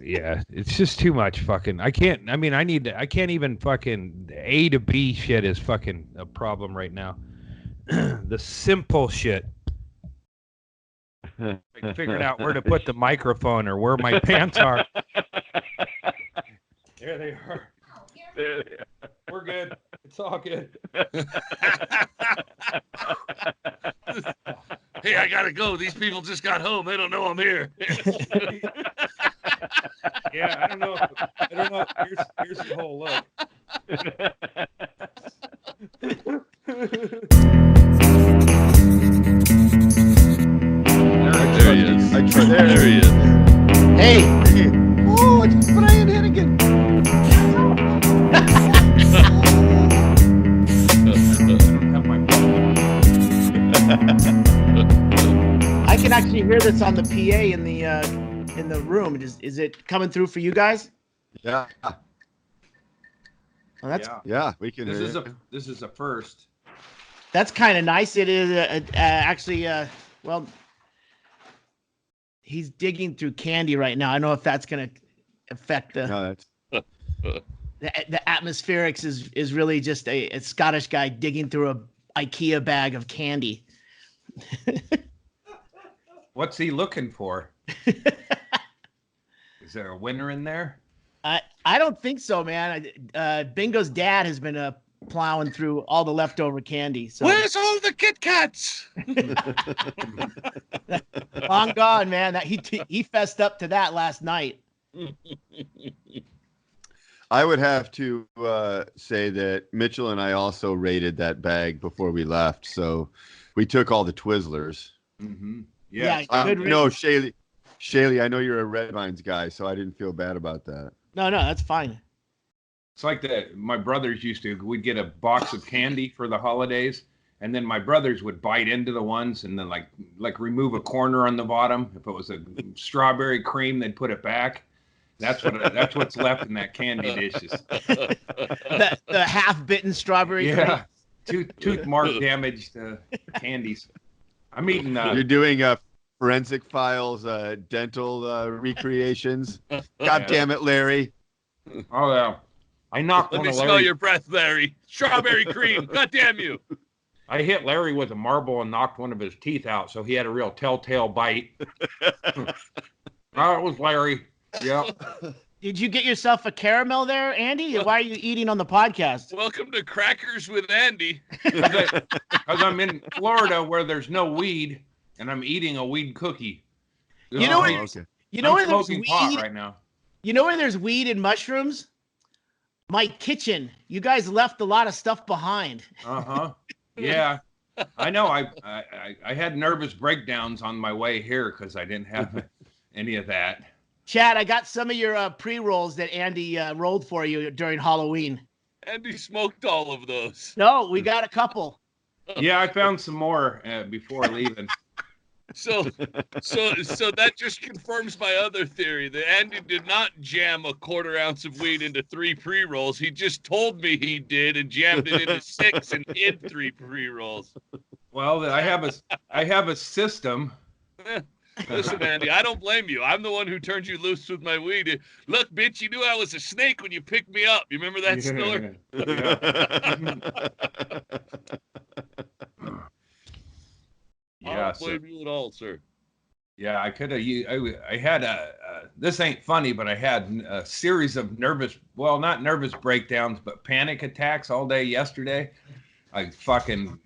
Yeah, it's just too much fucking. I can't. I mean, I can't even fucking A to B shit is fucking a problem right now. The simple shit, like figuring out where to put the microphone or where my pants are. There they are. There they are. We're good. It's all good. Hey, I gotta go. These people just got home. They don't know I'm here. Yeah, I don't know. I don't know. Here's the whole look. There he is. There he is. Hey. Oh, it's Brian Hennigan. I can actually hear this on the PA in the room. Is it coming through for you guys? Yeah. Oh, that's Yeah, we can. This is a first. That's kind of nice. It is actually well, he's digging through candy right now. I don't know if that's going to affect the No, the atmospherics is really just a Scottish guy digging through a IKEA bag of candy. What's he looking for? Is there a winner in there? I don't think so, man. Bingo's dad has been plowing through all the leftover candy. So Where's all the Kit Kats? long gone, man. That he fessed up to that last night. I would have to say that Mitchell and I also raided that bag before we left. So we took all the Twizzlers. Mm-hmm. Yeah, No, Shaylee, I know you're a Red Vines guy, so I didn't feel bad about that. No, that's fine. It's like that. My brothers used to. We'd get a box of candy for the holidays, and then my brothers would bite into the ones and then like remove a corner on the bottom. If it was a strawberry cream, they'd put it back. That's what's left in that candy dishes. the half-bitten strawberry. Yeah, tooth mark damaged candies. I'm eating. You're doing Forensic Files dental recreations. God damn it, Larry. Oh yeah, I knocked Let one me of smell Larry. your breath, Larry. Strawberry cream. God damn you. I hit Larry with a marble and knocked one of his teeth out, so he had a real telltale bite. Oh, it was Larry. Yeah. Did you get yourself a caramel there, Andy? Why are you eating on the podcast? Welcome to Crackers with Andy. Because I'm in Florida where there's no weed, and I'm eating a weed cookie. You know where Okay. you know where I'm there's smoking weed pot right now. You know where there's weed and mushrooms? My kitchen. You guys left a lot of stuff behind. Yeah, I know. I had nervous breakdowns on my way here because I didn't have any of that. Chad, I got some of your pre-rolls that Andy rolled for you during Halloween. Andy smoked all of those. No, we got a couple. Yeah, I found some more before leaving. So that just confirms my other theory that Andy did not jam a quarter ounce of weed into 3 pre-rolls. He just told me he did and jammed it into 6 and hid 3 pre-rolls. Well, I have a system. Listen, Andy, I don't blame you. I'm the one who turned you loose with my weed. Look, bitch, you knew I was a snake when you picked me up. You remember that, Spiller? I don't blame you at all, sir. Yeah, I could have. I had this ain't funny, but I had a series of not nervous breakdowns, but panic attacks all day yesterday. I fucking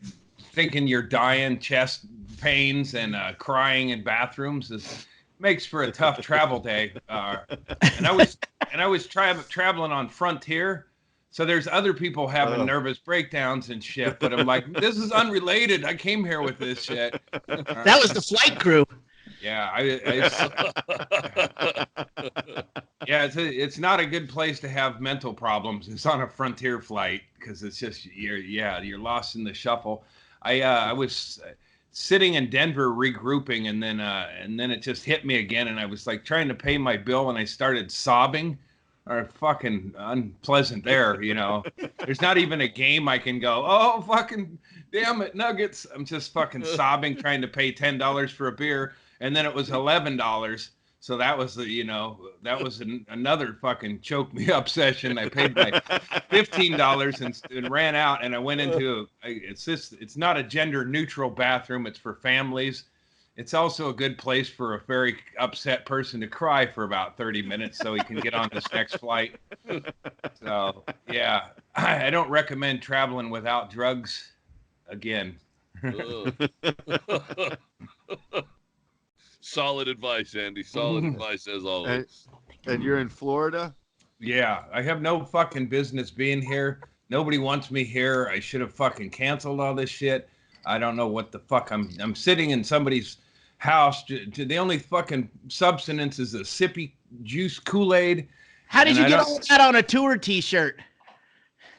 thinking you're dying, chest pains, and crying in bathrooms makes for a tough travel day. And I was traveling on Frontier. So there's other people having nervous breakdowns and shit, but I'm like, this is unrelated. I came here with this shit. That was the flight crew. Yeah, yeah, it's not a good place to have mental problems. It's on a Frontier flight because it's just you're lost in the shuffle. I was sitting in Denver regrouping, and then it just hit me again, and I was like trying to pay my bill, and I started sobbing. Are fucking unpleasant there, you know. There's not even a game I can go, oh, fucking damn it, Nuggets. I'm just fucking sobbing trying to pay $10 for a beer, and then it was $11. So that was another fucking choke me up session. I paid my $15 and ran out, and I went into it's not a gender neutral bathroom. It's for families. It's also a good place for a very upset person to cry for about 30 minutes so he can get on this next flight. So yeah, I don't recommend traveling without drugs again. Solid advice, Andy. Solid advice as always. And you're in Florida? Yeah, I have no fucking business being here. Nobody wants me here. I should have fucking canceled all this shit. I don't know what the fuck. I'm sitting in somebody's house. The only fucking substance is a sippy juice Kool-Aid. How did you get all that on a tour T-shirt?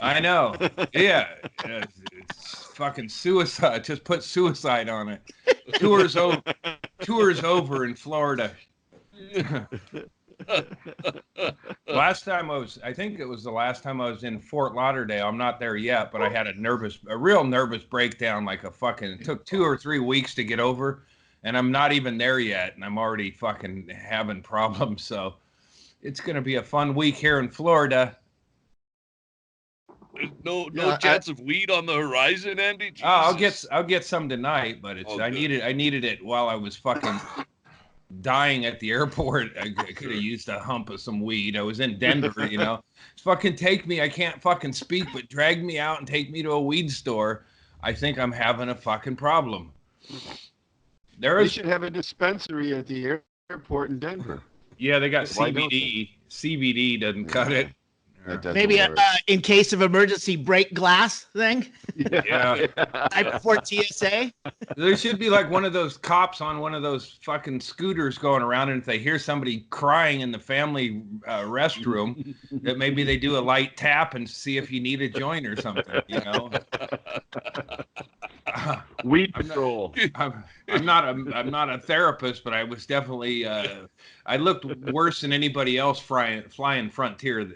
I know. Yeah. It's fucking suicide. Just put suicide on it. Tour's over in Florida. I think it was the last time I was in Fort Lauderdale. I'm not there yet, but I had a real nervous breakdown. It took 2 or 3 weeks to get over, and I'm not even there yet, and I'm already fucking having problems. So it's gonna be a fun week here in Florida. No chance of weed on the horizon, Andy. Jesus. I'll get some tonight, but I needed it while I was fucking dying at the airport. I could have used a hump of some weed. I was in Denver, Fucking take me. I can't fucking speak, but drag me out and take me to a weed store. I think I'm having a fucking problem. They should have a dispensary at the airport in Denver. Yeah, they got CBD. CBD doesn't cut it. Maybe in case of emergency break glass thing. Yeah. Type before TSA. There should be like one of those cops on one of those fucking scooters going around, and if they hear somebody crying in the family restroom, that maybe they do a light tap and see if you need a joint or something. Weed patrol. I'm not a therapist, but I was definitely I looked worse than anybody else flying Frontier.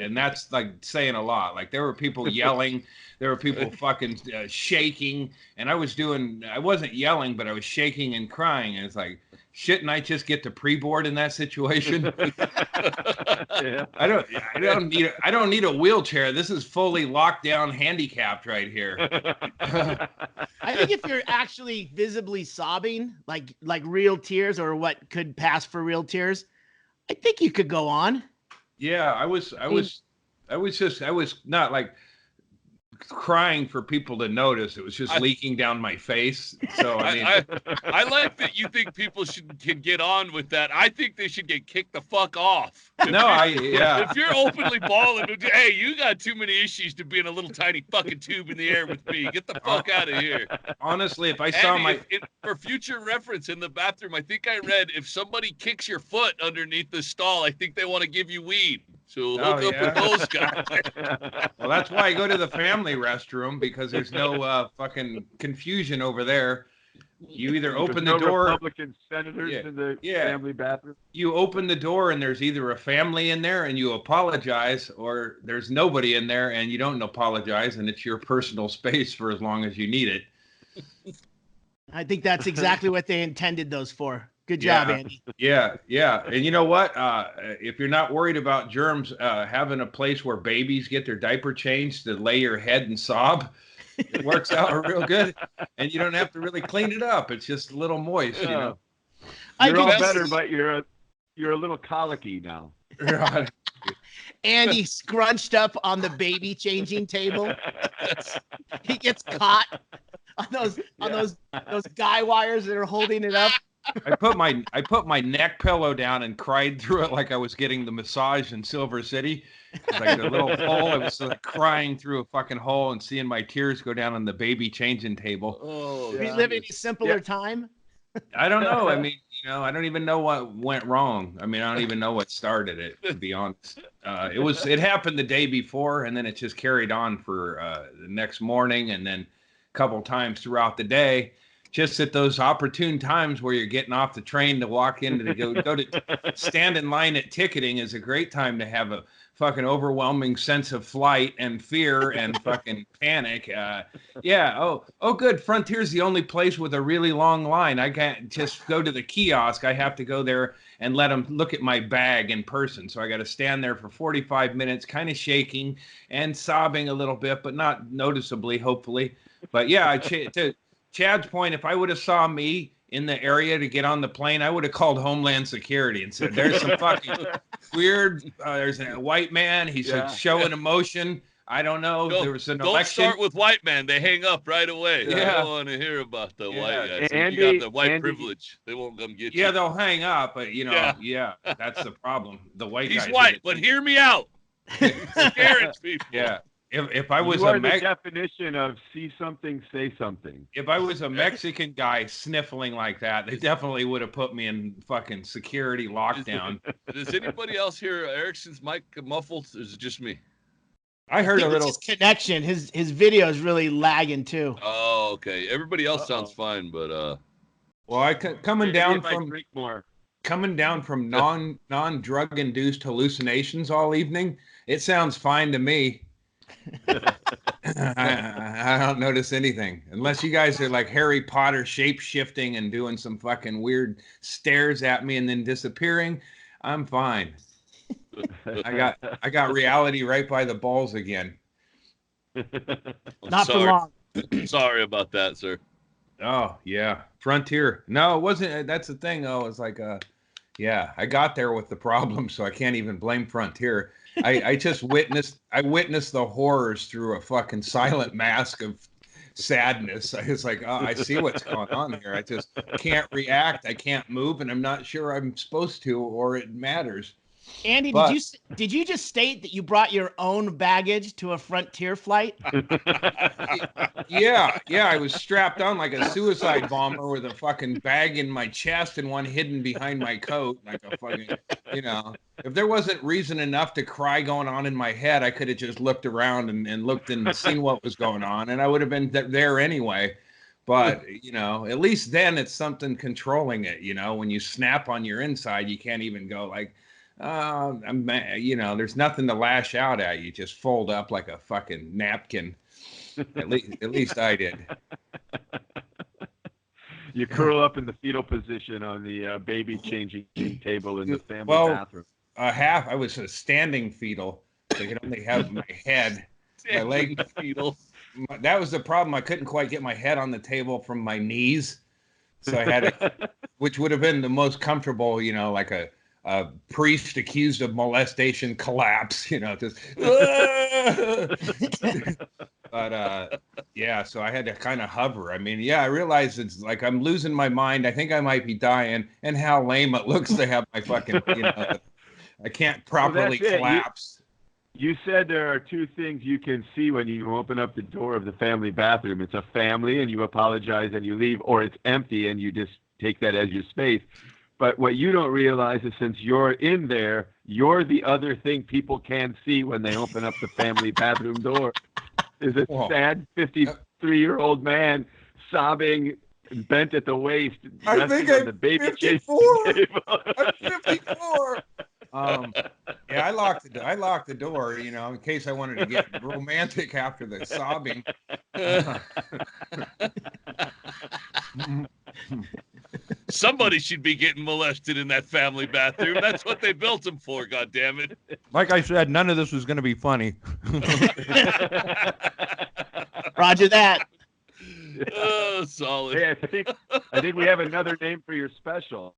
And that's like saying a lot. Like there were people yelling, there were people fucking shaking, and I wasn't yelling, but I was shaking and crying. And it's like, shouldn't I just get the pre-board in that situation? Yeah. I don't need a wheelchair. This is fully locked down, handicapped right here. I think if you're actually visibly sobbing, like real tears or what could pass for real tears, I think you could go on. Yeah, I was not like crying for people to notice. It was just leaking down my face. So I like that you think people can get on with that. I think they should get kicked the fuck off. If you're openly bawling, hey, you got too many issues to be in a little tiny fucking tube in the air with me. Get the fuck out of here. Honestly, if I saw for future reference in the bathroom, I think I read if somebody kicks your foot underneath the stall, I think they want to give you weed. So hook up with those guys. Well, that's why I go to the family restroom, because there's no fucking confusion over there. You either open the door. Republican senators in the family bathroom. You open the door and there's either a family in there and you apologize, or there's nobody in there and you don't apologize, and it's your personal space for as long as you need it. I think that's exactly what they intended those for. Good job, Andy. Yeah. And you know what? If you're not worried about germs, having a place where babies get their diaper changed to lay your head and sob, it works out real good. And you don't have to really clean it up. It's just a little moist, You're all better, but you're a little colicky now. Right. Andy scrunched up on the baby changing table. He gets caught on those guy wires that are holding it up. I put my neck pillow down and cried through it like I was getting the massage in Silver City. Like a little hole. I was like crying through a fucking hole and seeing my tears go down on the baby changing table. Oh, we live in a simpler time. I don't know. I mean, I don't even know what went wrong. I mean, I don't even know what started it, to be honest. It happened the day before, and then it just carried on for the next morning, and then a couple times throughout the day. Just at those opportune times where you're getting off the train to walk in to go to stand in line at ticketing is a great time to have a fucking overwhelming sense of flight and fear and fucking panic. Oh, good. Frontier's the only place with a really long line. I can't just go to the kiosk. I have to go there and let them look at my bag in person. So I got to stand there for 45 minutes, kind of shaking and sobbing a little bit, but not noticeably, hopefully. But yeah, to Chad's point, if I would have saw me in the area to get on the plane, I would have called Homeland Security and said, there's some fucking weird, there's a white man. He's showing emotion. I don't know. There was an election. Don't start with white man. They hang up right away. Yeah. They don't want to hear about the white guys. Andy, you got the white privilege. They won't come get you. Yeah, they'll hang up, but that's the problem. The white He's guys. white, but hear me out. Scaring people. Yeah. If I was you are the definition of see something, say something. If I was a Mexican guy sniffling like that, they definitely would have put me in fucking security lockdown. Does anybody else hear Erickson's mic muffled? Or is it just me? I heard a little his connection. His video is really lagging too. Oh, okay. Everybody else sounds fine, but well, coming down from non-drug induced hallucinations all evening, it sounds fine to me. I don't notice anything unless you guys are like Harry Potter shape shifting and doing some fucking weird stares at me and then disappearing. I'm fine. I got reality right by the balls again. Not for long. Sorry about that, sir. Oh yeah, Frontier. No, it wasn't. That's the thing. Oh, it's like yeah, I got there with the problem, so I can't even blame Frontier. I just witnessed the horrors through a fucking silent mask of sadness. I was like, oh, I see what's going on here. I just can't react. I can't move, and I'm not sure I'm supposed to, or it matters. Andy, did you just state that you brought your own baggage to a Frontier flight? Yeah, I was strapped on like a suicide bomber with a fucking bag in my chest and one hidden behind my coat, like a fucking, If there wasn't reason enough to cry going on in my head, I could have just looked around and looked and seen what was going on, and I would have been there anyway. But, at least then it's something controlling it, when you snap on your inside, you can't even go like, there's nothing to lash out at. You just fold up like a fucking napkin. At least I did. You curl up in the fetal position on the baby changing table in the family bathroom. I was a standing fetal. So you could only have my head, my leg fetal. That was the problem. I couldn't quite get my head on the table from my knees, so I had which would have been the most comfortable, like a priest accused of molestation collapse, just. But so I had to kind of hover. I mean, I realized it's like I'm losing my mind. I think I might be dying, and how lame it looks to have my fucking, I can't properly collapse. You said there are two things you can see when you open up the door of the family bathroom. It's a family, and you apologize and you leave, or it's empty, and you just take that as your space. But what you don't realize is since you're in there, you're the other thing people can see when they open up the family bathroom door. Is a sad 53-year-old man sobbing, bent at the waist, I think I'm the baby 54. I'm 54. I locked the door, in case I wanted to get romantic after the sobbing. Somebody should be getting molested in that family bathroom. That's what they built them for, goddammit. Like I said, none of this was going to be funny. Roger that. Oh, solid. Hey, I think we have another name for your special.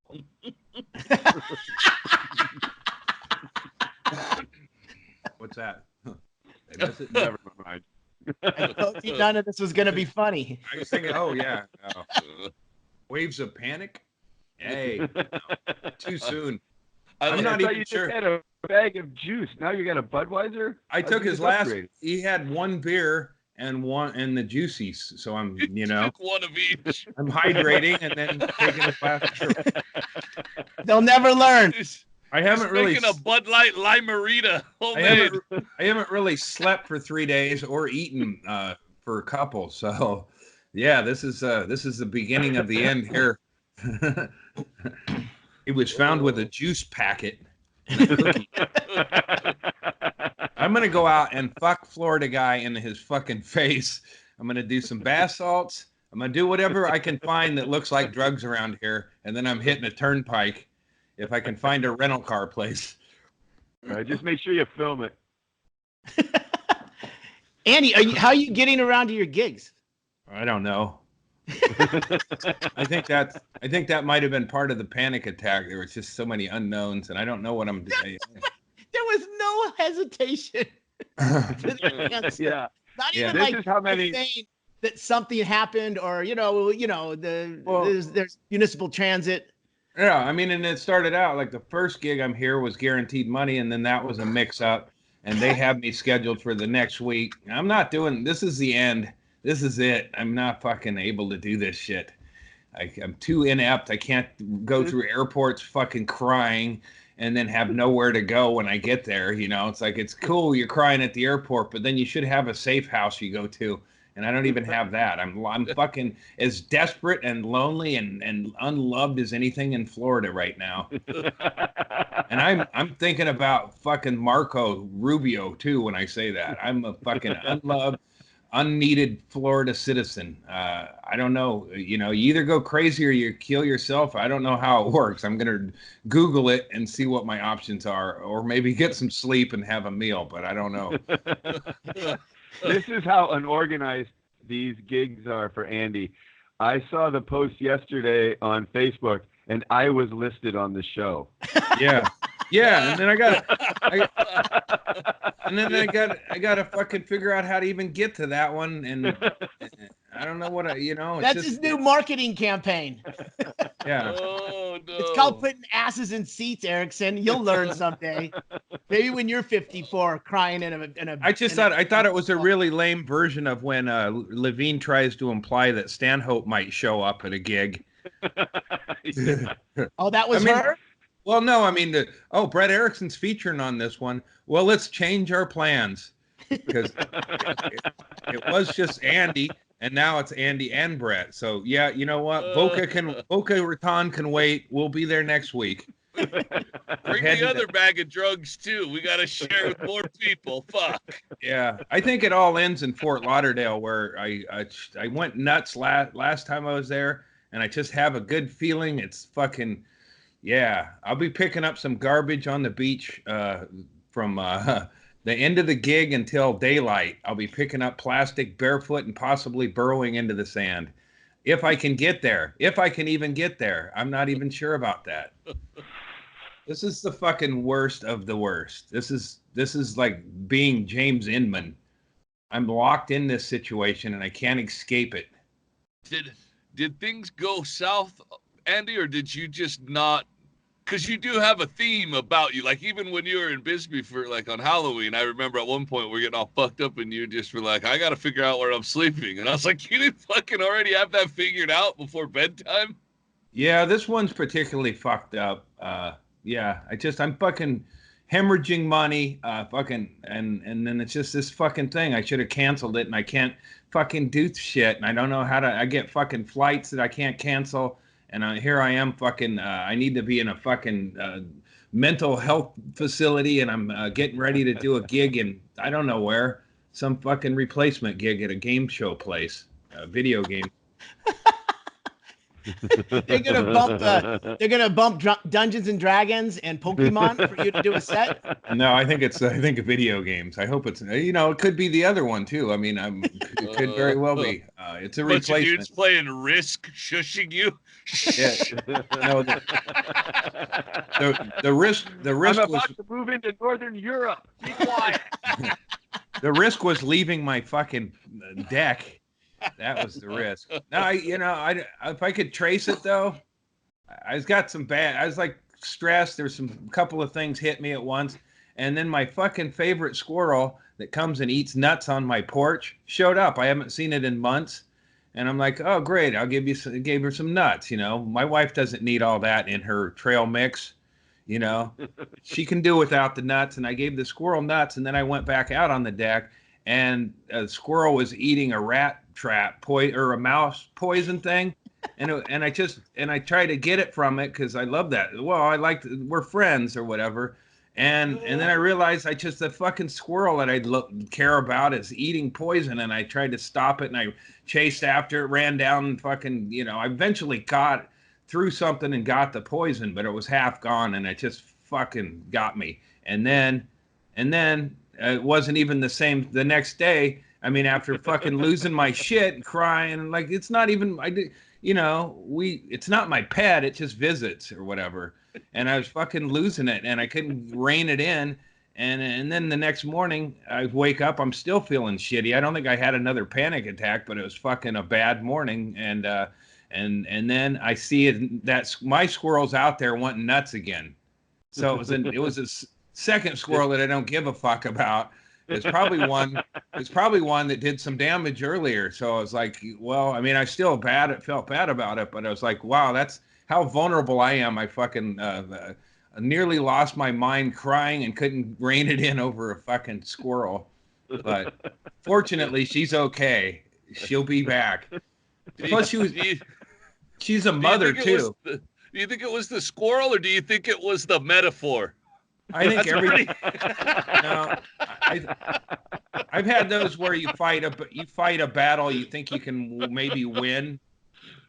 What's that? Never mind. I told you none of this was going to be funny. I was thinking, Waves of Panic? Hey, too soon. I'm not even sure. You just had a bag of juice. Now you got a Budweiser? I took his last. He had one beer and the juicies. So I'm, took one of each. I'm hydrating and then taking a glass. They'll never learn. I haven't really making a Bud Light Limerita. I haven't really slept for 3 days or eaten for a couple. So, yeah, this is the beginning of the end here. It was found with a juice packet and a cookie. I'm gonna go out and fuck Florida guy in his fucking face. I'm gonna do some bath salts. I'm gonna do whatever I can find that looks like drugs around here, and then I'm hitting a turnpike. if I can find a rental car place. Just make sure you film it. Andy, how are you getting around to your gigs? I don't know. I think that might have been part of the panic attack. There was just so many unknowns, and I don't know what I'm doing. There was no hesitation. Yeah. Not even This like is how many saying that something happened, or there's municipal transit. Yeah, I mean, and it started out like the first gig I'm here was guaranteed money, and then that was a mix-up, and they have me scheduled for the next week. I'm not doing. This is the end. This is it. I'm not fucking able to do this shit. I'm too inept. I can't go through airports fucking crying and then have nowhere to go when I get there. It's like, it's cool you're crying at the airport, but then you should have a safe house you go to. And I don't even have that. I'm fucking as desperate and lonely and unloved as anything in Florida right now. And I'm thinking about fucking Marco Rubio too when I say that. I'm a fucking unloved, unneeded Florida citizen. I don't know. You either go crazy or you kill yourself. I don't know how it works. I'm gonna Google it and see what my options are, or maybe get some sleep and have a meal. But I don't know. This is how unorganized these gigs are for Andy. I saw the post yesterday on Facebook, and I was listed on the show. Yeah, and then I got to fucking figure out how to even get to that one, and I don't know what That's his new marketing campaign. Yeah. Oh no! It's called putting asses in seats, Erickson. You'll learn someday. Maybe when you're 54, crying in a. I thought it was a really lame version of when Levine tries to imply that Stanhope might show up at a gig. Oh, that was her? Well, no, I mean, Brett Erickson's featuring on this one. Well, let's change our plans because it was just Andy, and now it's Andy and Brett. So yeah, you know what? Boca Raton can wait. We'll be there next week. Bring the other bag of drugs too. We got to share with more people. Fuck. Yeah, I think it all ends in Fort Lauderdale, where I went nuts last time I was there, and I just have a good feeling. It's fucking. Yeah, I'll be picking up some garbage on the beach from the end of the gig until daylight. I'll be picking up plastic barefoot and possibly burrowing into the sand. If I can get there. If I can even get there. I'm not even sure about that. This is the fucking worst of the worst. This is like being James Inman. I'm locked in this situation and I can't escape it. Did things go south, Andy, or did you just not? Because you do have a theme about you. Like, even when you were in Bisbee for, like, on Halloween, I remember at one point we're getting all fucked up and you just were like, I got to figure out where I'm sleeping. And I was like, you didn't fucking already have that figured out before bedtime? Yeah, this one's particularly fucked up. Yeah, I'm fucking hemorrhaging money, and then it's just this fucking thing. I should have canceled it, and I can't fucking do shit, and I don't know how to. I get fucking flights that I can't cancel, and here I am fucking. I need to be in a fucking mental health facility, and I'm getting ready to do a gig in I don't know where, some fucking replacement gig at a game show place, a video game. They're gonna bump Dungeons and Dragons and Pokemon for you to do a set. No, I think video games. I hope it's it could be the other one too. I mean, it could very well be. It's a replacement. Bunch of dudes playing Risk, shushing you. Yeah. No, the risk. I'm about to move into Northern Europe. Be quiet. The risk was leaving my fucking deck. That was the risk. No, if I could trace it though, I was like stressed. There's some couple of things hit me at once, and then my fucking favorite squirrel that comes and eats nuts on my porch showed up. I haven't seen it in months, and I'm like, oh great, gave her some nuts. My wife doesn't need all that in her trail mix. She can do without the nuts, and I gave the squirrel nuts, and then I went back out on the deck, and a squirrel was eating a rat trap or a mouse poison thing, and I tried to get it from it because I love that. Well, we're friends or whatever, and then I realized the fucking squirrel that I care about is eating poison, and I tried to stop it, and I chased after it, ran down, and fucking I eventually threw something and got the poison, but it was half gone, and it just fucking got me. And then it wasn't even the same the next day. I mean, after fucking losing my shit and crying, like it's not even it's not my pet, it just visits or whatever. And I was fucking losing it, and I couldn't rein it in. And then the next morning, I wake up, I'm still feeling shitty. I don't think I had another panic attack, but it was fucking a bad morning. And then I see it that my squirrel's out there wanting nuts again. So it was a second squirrel that I don't give a fuck about. It's probably one that did some damage earlier. So I was like, well, I mean, I felt bad about it, but I was like, wow, that's how vulnerable I am. I fucking nearly lost my mind crying and couldn't rein it in over a fucking squirrel. But fortunately, she's okay. She'll be back. Plus, she's a mother too. Do you think it was the squirrel, or do you think it was the metaphor? I think No, I've had those where you fight a battle, you think you can maybe win.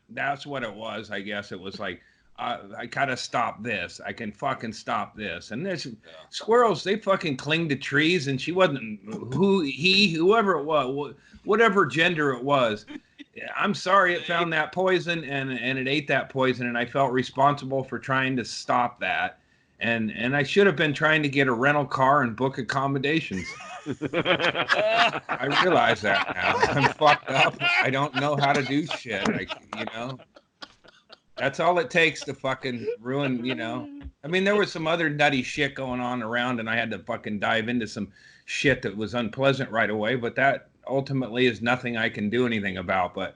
That's what it was. I guess it was like I gotta stop this. I can fucking stop this. And there's squirrels. They fucking cling to trees, and she wasn't whoever it was, whatever gender it was. I'm sorry it found that poison and it ate that poison, and I felt responsible for trying to stop that. And I should have been trying to get a rental car and book accommodations. I realize that now. I'm fucked up. I don't know how to do shit. That's all it takes to fucking ruin, I mean, there was some other nutty shit going on around, and I had to fucking dive into some shit that was unpleasant right away, but that ultimately is nothing I can do anything about. But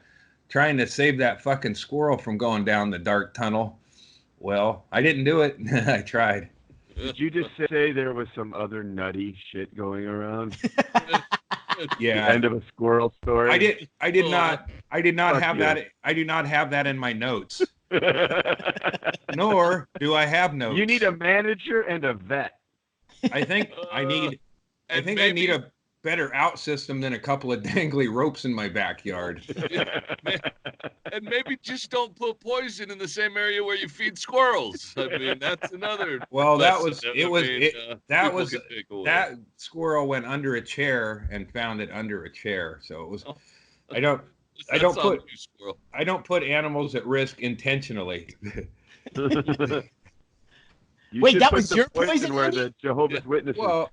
trying to save that fucking squirrel from going down the dark tunnel, well, I didn't do it. I tried. Did you just say there was some other nutty shit going around? Yeah. The end of a squirrel story. I did not have that. I do not have that in my notes. Nor do I have notes. You need a manager and a vet. I think I need a better out system than a couple of dangly ropes in my backyard. And maybe just don't put poison in the same area where you feed squirrels. I mean, that's another. Well, that squirrel went under a chair and found it under a chair. So it was. I don't put animals at risk intentionally. Wait, that was your poison where the Jehovah's Witnesses. Well,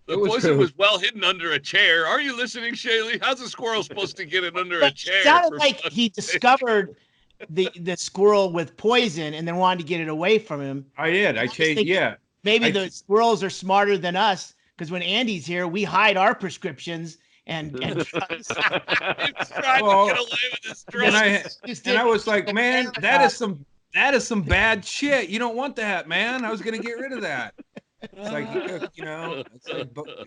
the poison was well hidden under a chair. Are you listening, Shaylee? How's a squirrel supposed to get it under a chair? It sounded like he discovered the squirrel with poison and then wanted to get it away from him. I did. I changed. Yeah. Maybe the squirrels are smarter than us, because when Andy's here, we hide our prescriptions and drugs. He's trying to get away with his drugs. And I was like, man, that is some bad shit. You don't want that, man. I was gonna get rid of that. It's like,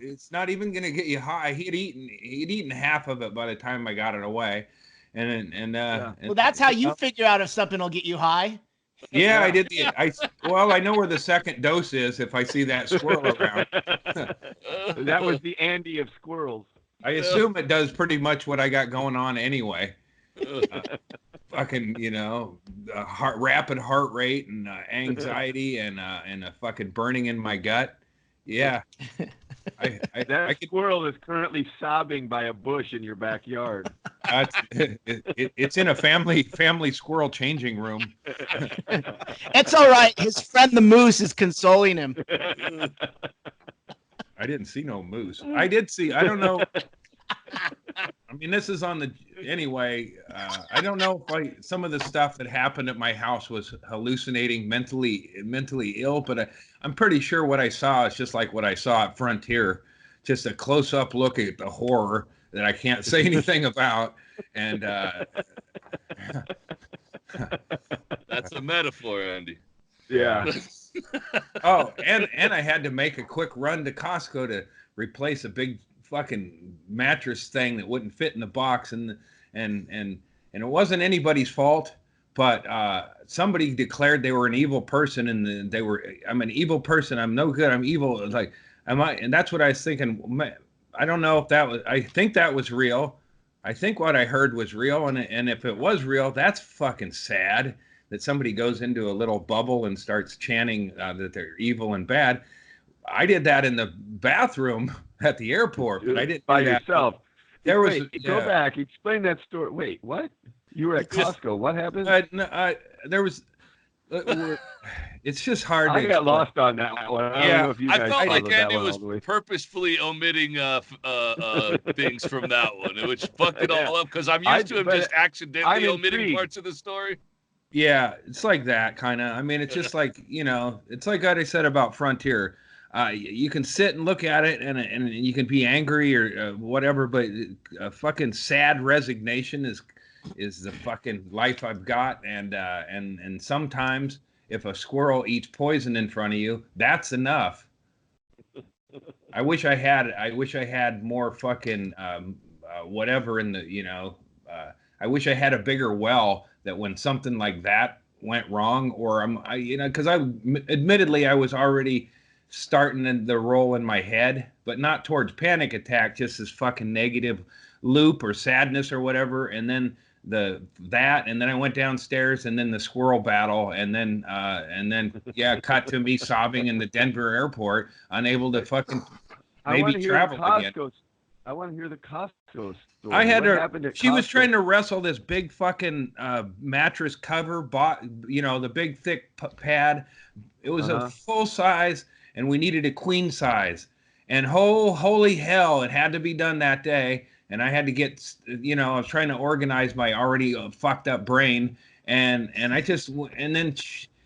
it's not even gonna get you high. He'd eaten half of it by the time I got it away, well, that's how you figure out if something will get you high. Yeah, I did. I know where the second dose is if I see that squirrel around. That was the Andy of squirrels. I assume it does pretty much what I got going on anyway. Fucking, rapid heart rate and anxiety and a fucking burning in my gut. Yeah. That squirrel is currently sobbing by a bush in your backyard. It's in a family squirrel changing room. It's all right. His friend the moose is consoling him. I didn't see no moose. I don't know. I mean, this is anyway, I don't know if some of the stuff that happened at my house was hallucinating, mentally ill, but I'm pretty sure what I saw is just like what I saw at Frontier, just a close-up look at the horror that I can't say anything about. And that's a metaphor, Andy. Yeah. Oh, and I had to make a quick run to Costco to replace a big fucking mattress thing that wouldn't fit in the box, and it wasn't anybody's fault, but somebody declared they were an evil person, and I'm an evil person, I'm no good, I'm evil, like and that's what I was thinking. I don't know if I think that was real. I think what I heard was real, and if it was real, that's fucking sad, that somebody goes into a little bubble and starts chanting that they're evil and bad. I did that in the bathroom at the airport, but I didn't by do that. yourself. There was Go back. Explain that story. Wait, what? You were at Costco. What happened? There was. It's just hard. I got lost on that one. I don't know if you guys I felt like followed that Andy one was all the way. purposefully omitting things from that one, which fucked it all up because I'm used to him just accidentally omitting parts of the story. Yeah, it's like that kind of. I mean, it's just like, it's like what I said about Frontier. You can sit and look at it and you can be angry or whatever, but a fucking sad resignation is the fucking life I've got. And sometimes if a squirrel eats poison in front of you, that's enough. I wish I had more fucking whatever in the, I wish I had a bigger well that when something like that went wrong, or because admittedly I was already starting in the roll in my head, but not towards panic attack, just this fucking negative loop or sadness or whatever. And then and then I went downstairs, and then the squirrel battle, and then cut to me sobbing in the Denver airport, unable to fucking maybe travel again. I want to hear the Costco story. I had her. She was trying to wrestle this big fucking mattress cover, the big thick pad. It was a full size, and we needed a queen size. And holy hell, it had to be done that day. And I had to get, I was trying to organize my already fucked up brain, and then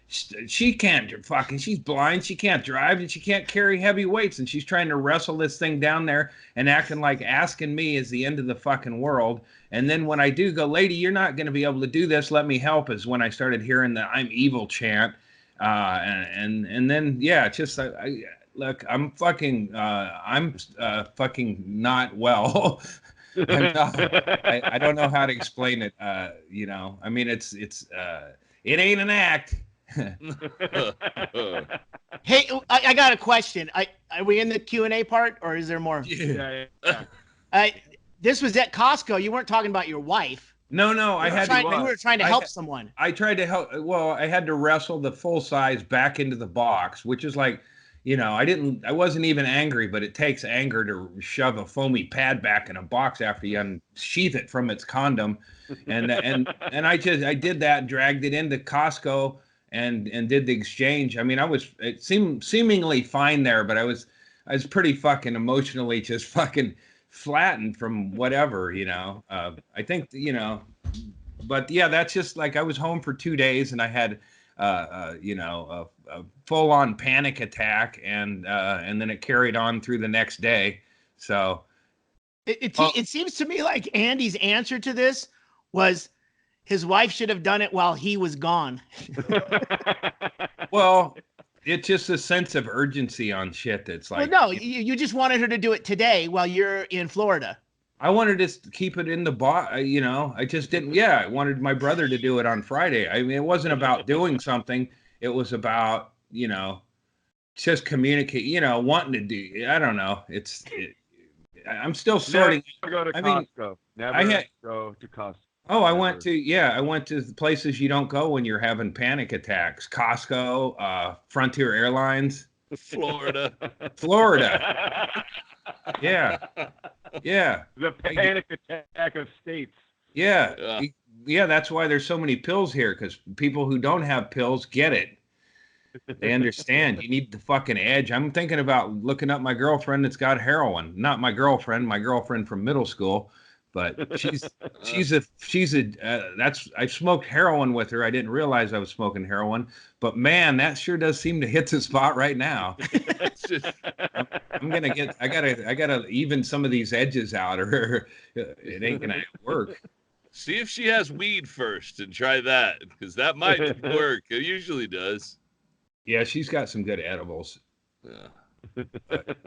she can't fucking, she's blind, she can't drive, and she can't carry heavy weights, and she's trying to wrestle this thing down there and acting like asking me is the end of the fucking world. And then when I do go, lady, you're not going to be able to do this, let me help, is when I started hearing the I'm evil chant. And then, just look, I'm fucking not well. I don't know how to explain it. I mean, it ain't an act. Hey, I got a question. Are we in the Q&A part, or is there more? Yeah. This was at Costco. You weren't talking about your wife. No. You were trying to help someone. I tried to help. Well, I had to wrestle the full size back into the box, which is like, I wasn't even angry, but it takes anger to shove a foamy pad back in a box after you unsheath it from its condom. And I did that, dragged it into Costco and did the exchange. I mean, it seemed seemingly fine there, but I was pretty fucking emotionally just fucking flattened from whatever, I think, but yeah, that's just like, I was home for 2 days and I had, a full-on panic attack, and then it carried on through the next day. So it seems to me like Andy's answer to this was his wife should have done it while he was gone. Well, it's just a sense of urgency on shit that's like, well, no, you just wanted her to do it today while you're in Florida. I wanted to keep it in the box, I just didn't. Yeah, I wanted my brother to do it on Friday. I mean, it wasn't about doing something. It was about, just communicate, wanting to do. I don't know. I'm still sorting. Never go to Costco. Go to Costco. Oh, I went to the places you don't go when you're having panic attacks. Costco, Frontier Airlines. Florida. Yeah. The panic attack of states. Yeah. That's why there's so many pills here, because people who don't have pills get it. They understand. You need the fucking edge. I'm thinking about looking up my girlfriend that's got heroin. Not my girlfriend from middle school, but I smoked heroin with her. I didn't realize I was smoking heroin, but man, that sure does seem to hit the spot right now. I gotta even some of these edges out, or it ain't gonna work. See if she has weed first and try that, because that might work. It usually does. Yeah, she's got some good edibles. Yeah.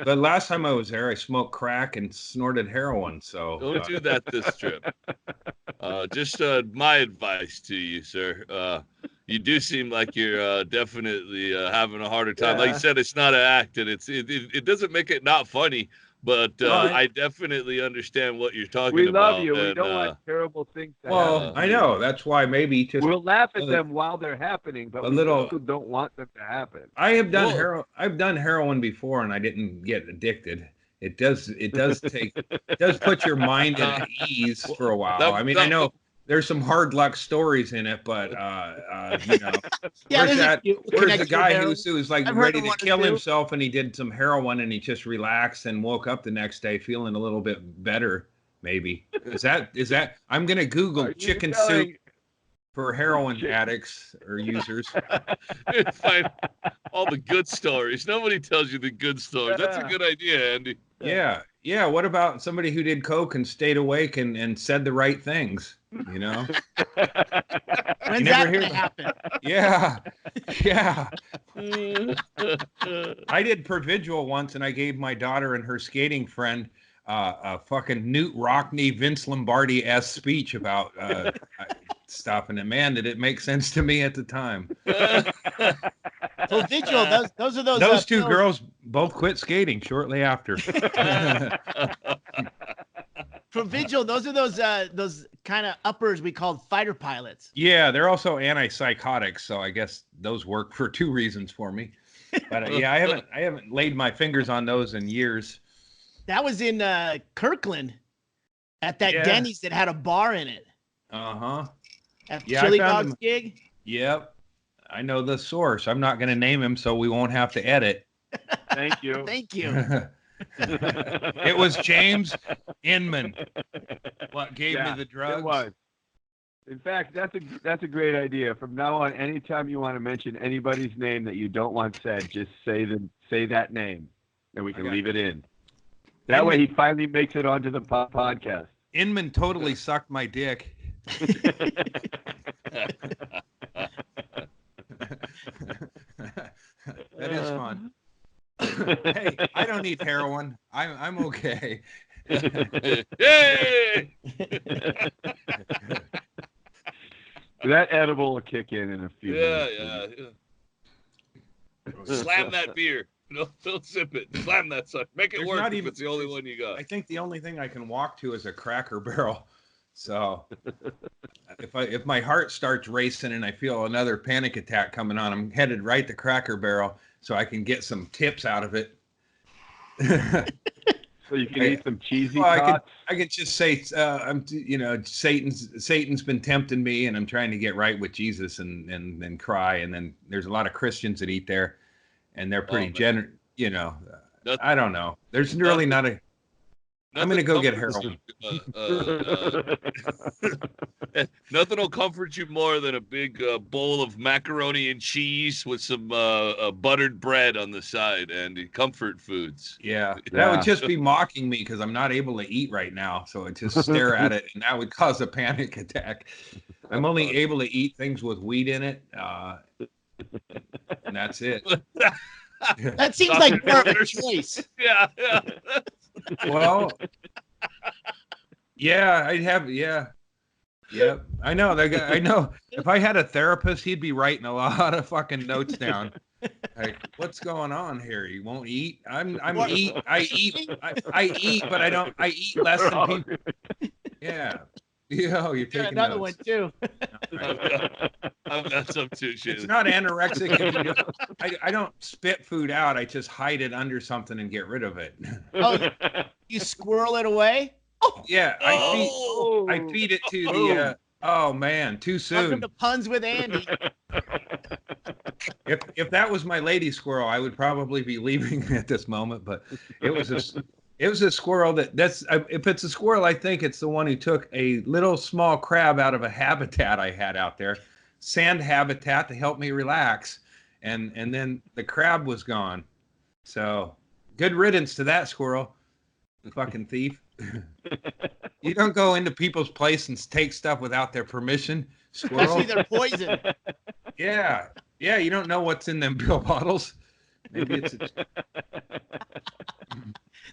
But last time I was there, I smoked crack and snorted heroin. So don't do that this trip. Just my advice to you, sir. You do seem like you're definitely having a harder time. Yeah. Like you said, it's not an act, and it doesn't make it not funny. But Right. I definitely understand what you're talking We about. love you. We and, don't want terrible things to Well, happen. I know. That's why maybe just We'll laugh at them while they're happening, but a we little- still don't want them to happen. I have done Well- I've done heroin before, and I didn't get addicted. It does put your mind at ease for a while. I mean, I know there's some hard luck stories in it, but you know, Yeah, where's there's the guy who's like I've heard ready of to one or kill two. himself, and he did some heroin, and he just relaxed and woke up the next day feeling a little bit better. Maybe is that? I'm gonna Google Are you chicken telling- soup for heroin addicts or users. Find all the good stories. Nobody tells you the good stories. That's a good idea, Andy. Yeah. What about somebody who did coke and stayed awake and said the right things? You know? When's never that hear gonna happen? Yeah. I did Providual once, and I gave my daughter and her skating friend a fucking Newt Rockney, Vince Lombardi-esque speech about stuff, and man, did it make sense to me at the time. So Vigil, those are Those two pills. girls both quit skating shortly after. For Vigil, those are those kind of uppers we called fighter pilots. Yeah, they're also antipsychotics, so I guess those work for two reasons for me. But yeah, I haven't laid my fingers on those in years. That was in Kirkland at that Yeah. Denny's that had a bar in it. Uh-huh. At Yeah, I Chili found Dog's them. gig. Yep. I know the source. I'm not going to name him so we won't have to edit. Thank you. Thank you. It was James Inman. What gave me the drugs? It was. In fact, that's a great idea. From now on, anytime you want to mention anybody's name that you don't want said, just say that name, and we can Okay. leave it in. That way, he finally makes it onto the podcast. Inman totally sucked my dick. That is fun. Hey, I don't need heroin. I'm okay. Yay! That edible will kick in a few minutes. Yeah. Slam that beer. Don't sip it. Slam that sucker. Make it There's work not if even- it's the only one you got. I think the only thing I can walk to is a Cracker Barrel. So if my heart starts racing and I feel another panic attack coming on, I'm headed right to Cracker Barrel so I can get some tips out of it. So you can eat some cheesy Well, tots. I could just say, Satan's been tempting me, and I'm trying to get right with Jesus, and cry. And then there's a lot of Christians that eat there, and they're pretty generous. I don't know. There's really not a. I'm gonna go get heroin. Nothing will comfort you more than a big bowl of macaroni and cheese with some buttered bread on the side, and comfort foods. Yeah, that would just be mocking me because I'm not able to eat right now. So I just stare at it, and that would cause a panic attack. I'm only able to eat things with wheat in it, and that's it. That seems like more of a choice. Yeah. Well, yeah, I'd have, yeah. Yep. I know that guy. I know if I had a therapist, he'd be writing a lot of fucking notes down. Like, what's going on here? You won't eat? I eat, but I eat less than people. Yeah. You're taking Another notes. one too. I've got some too, It's shit. not anorexic. If you don't, I don't spit food out. I just hide it under something and get rid of it. Oh, you squirrel it away? Yeah, I feed it to the. Oh man, too Welcome soon. to Puns with Andy. If that was my lady squirrel, I would probably be leaving at this moment. But it was a squirrel that's if it's a squirrel, I think it's the one who took a little small crab out of a habitat I had out there, sand habitat to help me relax, and then the crab was gone. So good riddance to that squirrel, the fucking thief. You don't go into people's place and take stuff without their permission, squirrel. Especially they're poison. Yeah, you don't know what's in them pill bottles. Maybe it's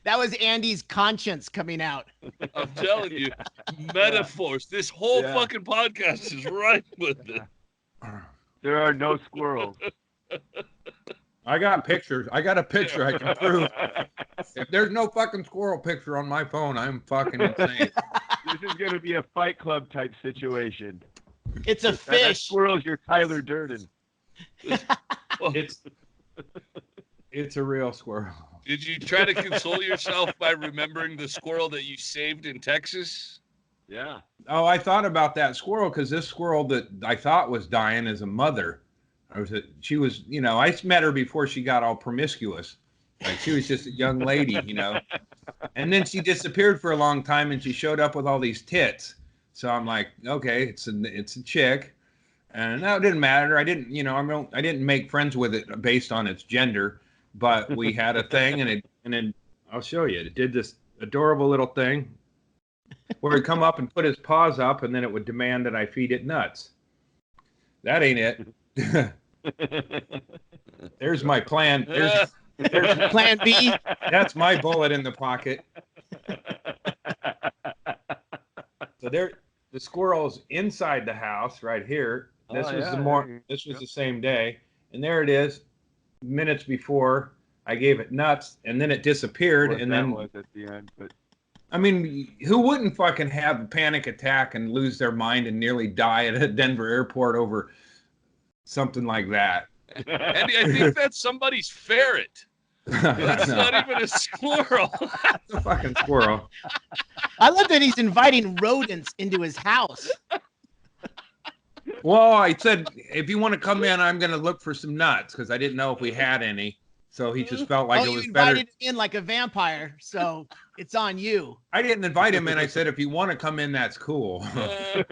That was Andy's conscience coming out. I'm telling you, metaphors. This whole fucking podcast is ripe with it. There are no squirrels. I got pictures. I got a picture I can prove. If there's no fucking squirrel picture on my phone, I'm fucking insane. This is going to be a Fight Club type situation. It's a That fish. squirrel's your Tyler Durden. It's a real squirrel. Did you try to console yourself by remembering the squirrel that you saved in Texas? Yeah. Oh, I thought about that squirrel because this squirrel that I thought was dying is a mother. She was, you know, I met her before she got all promiscuous. Like she was just a young lady, you know. And then she disappeared for a long time, and she showed up with all these tits. So I'm like, okay, it's a chick, and no, it didn't matter. I didn't make friends with it based on its gender, but we had a thing, and then I'll show you. It did this adorable little thing where it'd come up and put his paws up, and then it would demand that I feed it nuts. That ain't it. There's my plan. There's Plan B. That's my bullet in the pocket. So there, the squirrel's inside the house right here. This was the same day, and there it is. Minutes before I gave it nuts, and then it disappeared. And then was at the end, but I mean, who wouldn't fucking have a panic attack and lose their mind and nearly die at a Denver airport over something like that? Andy, I think that's somebody's ferret. That's No, not even a squirrel. it's a fucking squirrel. I love that he's inviting rodents into his house. Well, I said, if you want to come in, I'm going to look for some nuts because I didn't know if we had any. So he just felt like it was you better. invited him in like a vampire, so it's on you. I didn't invite him in. I said, if you want to come in, that's cool.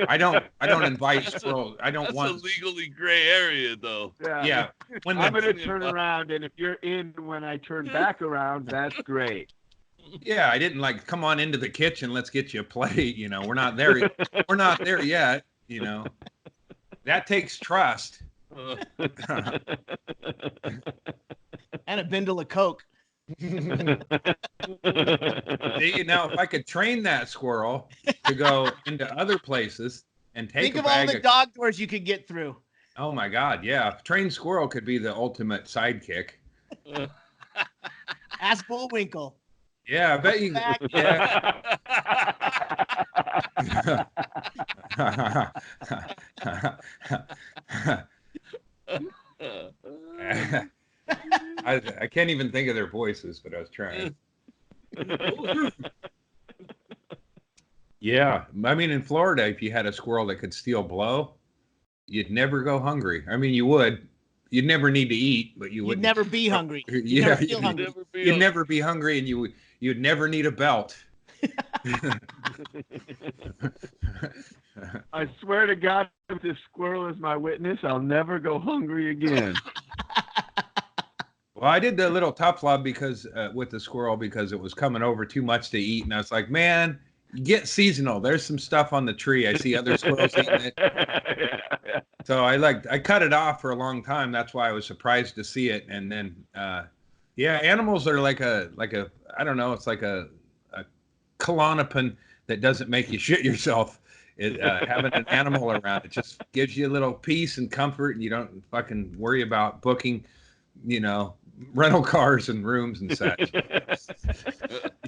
I don't invite squirrels. I don't That's want. a legally gray area, though. Yeah. When I'm the, going to turn around, and if you're in when I turn back around, that's great. yeah, I didn't like come on into the kitchen. Let's get you a plate. You know, we're not there. We're not there yet. You know, that takes trust. And a bindle of Coke. See, now, if I could train that squirrel to go into other places and take Think a of all bag the dog doors you could get through. Oh my God, yeah, trained squirrel could be the ultimate sidekick. Ask Bullwinkle. Yeah, I bet you. Yeah. I can't even think of their voices, but I was trying. Yeah, I mean, in Florida, if you had a squirrel that could steal blow, you'd never go hungry. I mean, you would. You'd never need to eat, but you would. You'd never be hungry. Yeah, never feel hungry. You'd never be hungry, and you'd never need a belt. I swear to God, if this squirrel is my witness, I'll never go hungry again. Well, I did the little tough love because with the squirrel because it was coming over too much to eat, and I was like, man, get seasonal. There's some stuff on the tree. I see other squirrels eating it. So I cut it off for a long time. That's why I was surprised to see it. And then, yeah, animals are like a I don't know. It's like a Klonopin that doesn't make you shit yourself. Having an animal around, it just gives you a little peace and comfort, and you don't fucking worry about booking, you know, rental cars and rooms and such.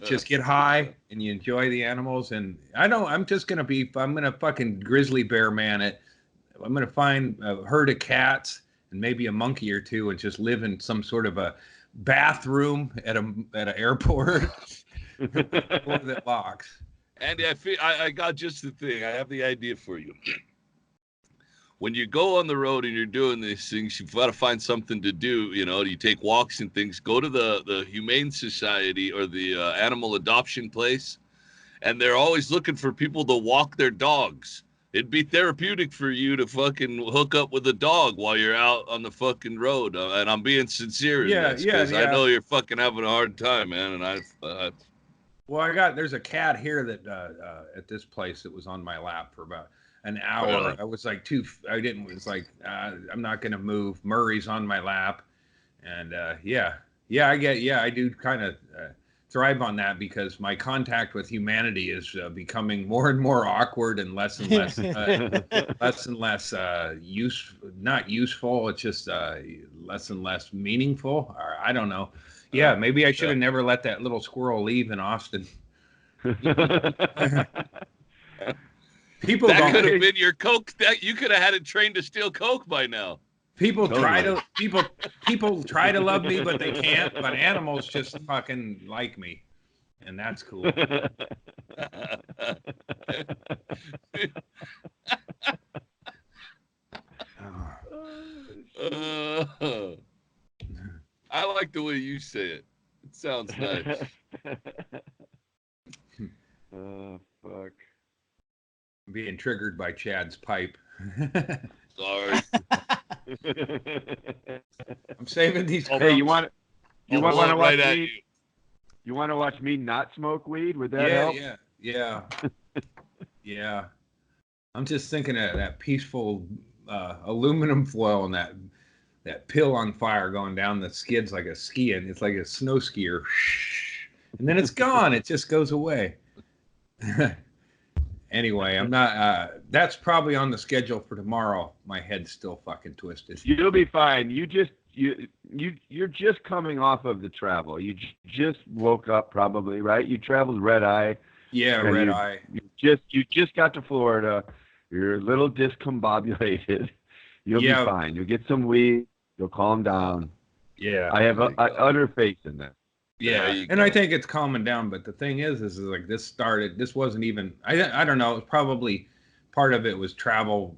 Just get high and you enjoy the animals. And I'm gonna fucking grizzly bear man it. I'm gonna find a herd of cats and maybe a monkey or two and just live in some sort of a bathroom at an airport that locks. Andy, I got just the thing. I have the idea for you. When you go on the road and you're doing these things, you've got to find something to do. You know, you take walks and things. Go to the Humane Society or the animal adoption place, and they're always looking for people to walk their dogs. It'd be therapeutic for you to fucking hook up with a dog while you're out on the fucking road. And I'm being sincere in this because I know you're fucking having a hard time, man. And Well, there's a cat here that at this place that was on my lap for about an hour. Really? I was like I'm not going to move. Murray's on my lap. And I do kind of thrive on that because my contact with humanity is becoming more and more awkward and less and less, less and less not useful. It's just less and less meaningful. Or I don't know. Yeah, maybe I should have never let that little squirrel leave in Austin. People That don't. could have been your coke. That you could have had it trained to steal coke by now. People try Totally. to people try to love me, but they can't. But animals just fucking like me, and that's cool. I like the way you say it. It sounds nice. Oh, fuck. I'm being triggered by Chad's pipe. Sorry. I'm saving these. Hey, you want I'll to blow it watch right at me? you. You want to watch me not smoke weed? Would that help? Yeah. I'm just thinking of that peaceful aluminum foil and that pill on fire going down the skids like a skiing. It's like a snow skier, and then it's gone. It just goes away. Anyway, I'm not. That's probably on the schedule for tomorrow. My head's still fucking twisted. You'll be fine. You're just coming off of the travel. You just woke up, probably, right? You traveled red eye. Yeah, red eye. You just got to Florida. You're a little discombobulated. You'll be fine. You'll get some weed. You'll calm down. Yeah, I have utter faith in that. Yeah, and I think it's calming down. But the thing is like this started. This wasn't even. I don't know. It was probably part of it was travel,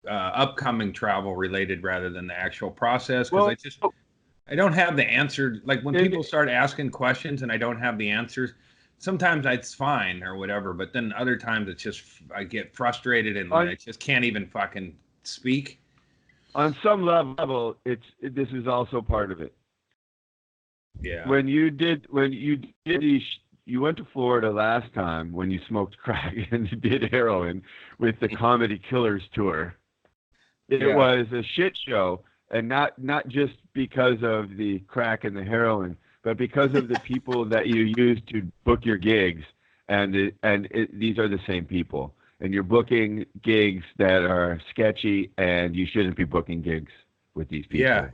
upcoming travel related rather than the actual process. Because I don't have the answer. Like when people start asking questions and I don't have the answers, sometimes it's fine or whatever. But then other times it's just I get frustrated and I just can't even fucking speak. On some level, this is also part of it. Yeah. When you went to Florida last time when you smoked crack and you did heroin with the Comedy Killers tour. It was a shit show, and not just because of the crack and the heroin, but because of the people that you used to book your gigs, these are the same people, and you're booking gigs that are sketchy, and you shouldn't be booking gigs with these people. Yeah,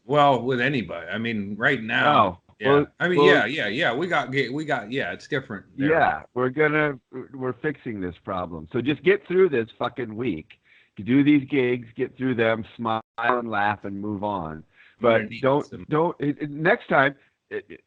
well, with anybody. I mean, right now. Oh, yeah. well, I mean, yeah. We got. It's different. There. Yeah, we're fixing this problem. So just get through this fucking week. You do these gigs, get through them, smile and laugh, and move on. But next time,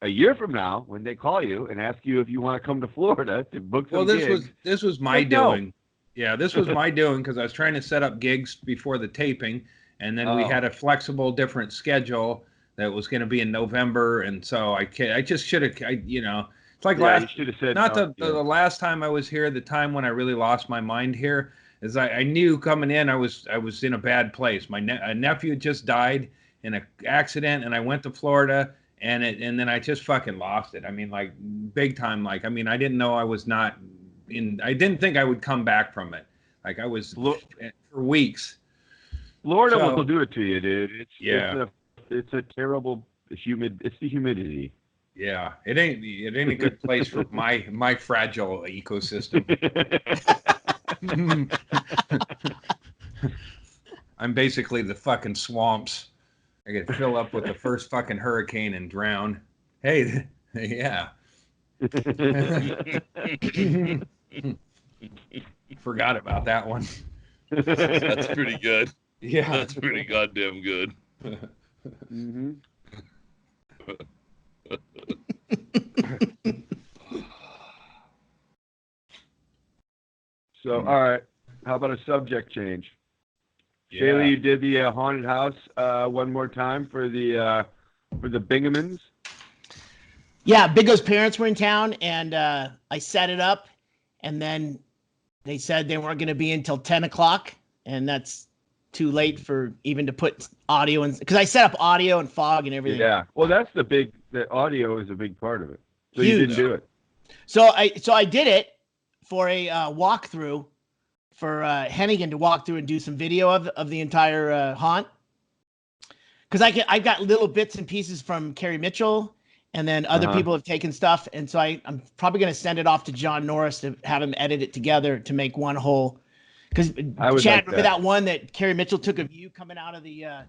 a year from now, when they call you and ask you if you want to come to Florida to book some gigs. This was my doing. Yeah, this was my doing because I was trying to set up gigs before the taping. And then we had a flexible, different schedule that was going to be in November, and so I just should have, it's like you should have said the last time I was here. The time when I really lost my mind here is I knew coming in I was in a bad place. My nephew just died in an accident, and I went to Florida, and then I just fucking lost it. I mean, like big time. Like I mean, I didn't know I was not in. I didn't think I would come back from it. Like I was for weeks. Florida will do it to you, dude. It's a terrible humid. It's the humidity. Yeah, it ain't a good place for my fragile ecosystem. I'm basically the fucking swamps. I get fill up with the first fucking hurricane and drown. Hey, yeah. Forgot about that one. That's pretty good. Yeah, that's pretty goddamn good. Mm-hmm. So, all right. How about a subject change? Yeah. Shaylee, you did the haunted house one more time for the Bingamans. Yeah, Biggo's parents were in town, and I set it up, and then they said they weren't going to be until 10 o'clock, and that's too late for even to put audio in, because I set up audio and fog and everything. Yeah, well, the audio is a big part of it. So Huge. You didn't do it. So I did it for a walkthrough for Hennigan to walk through and do some video of the entire haunt, because I've got little bits and pieces from Carrie Mitchell, and then other people have taken stuff, and so I'm probably going to send it off to John Norris to have him edit it together to make one whole. Because Chad, remember that one that Carrie Mitchell took of you coming out of the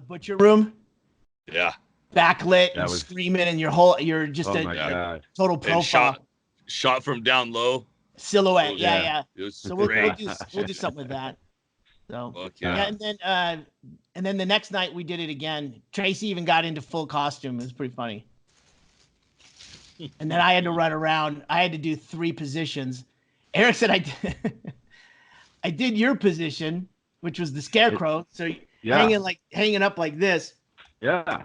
butcher room? Yeah. backlit That and was- screaming, and you're just Oh a my God. total And profile shot from down low. silhouette. Oh, Yeah. It was So great. we'll do something with that. So Fuck yeah, yeah. and then the next night we did it again. Tracy even got into full costume. It was pretty funny. And then I had to run around. I had to do 3 positions. Eric said I did your position, which was the scarecrow. So Yeah. hanging up like this. Yeah.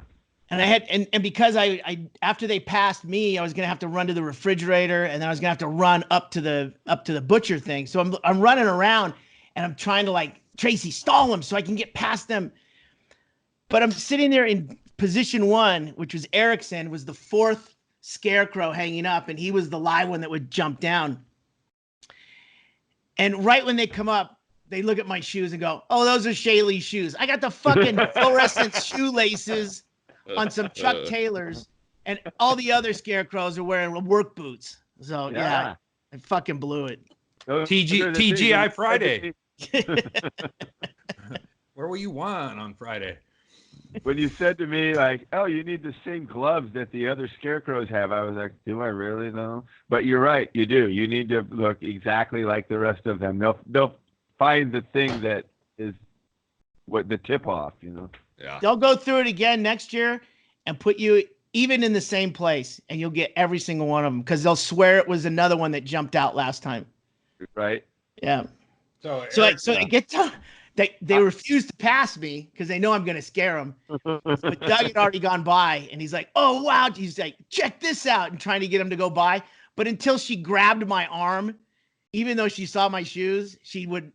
And I had and because I after they passed me, I was gonna have to run to the refrigerator, and then I was gonna have to run up to the butcher thing. So I'm running around, and I'm trying to like, Tracy, stall them so I can get past them. But I'm sitting there in position 1, which was Erickson, was the 4th scarecrow hanging up, and he was the live one that would jump down. And right when they come up, they look at my shoes and go, "Oh, those are Shaylee's shoes." I got the fucking fluorescent shoelaces on some Chuck Taylors, and all the other scarecrows are wearing work boots. So yeah, I fucking blew it. TGI Friday. Where were you on Friday? When you said to me, like, "Oh, you need the same gloves that the other scarecrows have," I was like, "Do I really though?" But you're right, you do. You need to look exactly like the rest of them. They'll find the thing that is what the tip off, you know. Yeah. They'll go through it again next year and put you even in the same place, and you'll get every single one of them because they'll swear it was another one that jumped out last time. Right. Yeah. So it gets to, they refuse to pass me because they know I'm gonna scare them. But Doug had already gone by, and he's like, "Oh wow!" He's like, "Check this out," and trying to get him to go by. But until she grabbed my arm, even though she saw my shoes, she would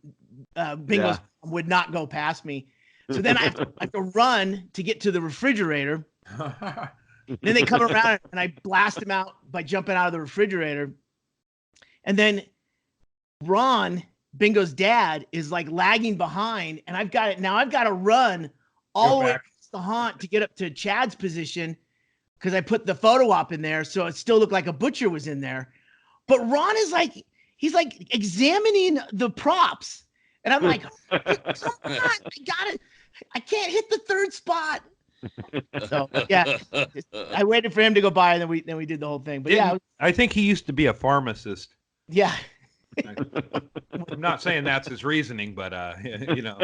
Bingo's would not go past me. So then I have to run to get to the refrigerator. Then they come around and I blast him out by jumping out of the refrigerator. And then Ron, Bingo's dad, is like lagging behind, and I've got to run all the way across the haunt to get up to Chad's position because I put the photo op in there, so it still looked like a butcher was in there. But Ron is like, he's like examining the props, and I'm like, "Come on, I got it. I can't hit the 3rd spot." So yeah, I waited for him to go by, and then we did the whole thing. But yeah, I think he used to be a pharmacist. yeah. I'm not saying that's his reasoning, but you know.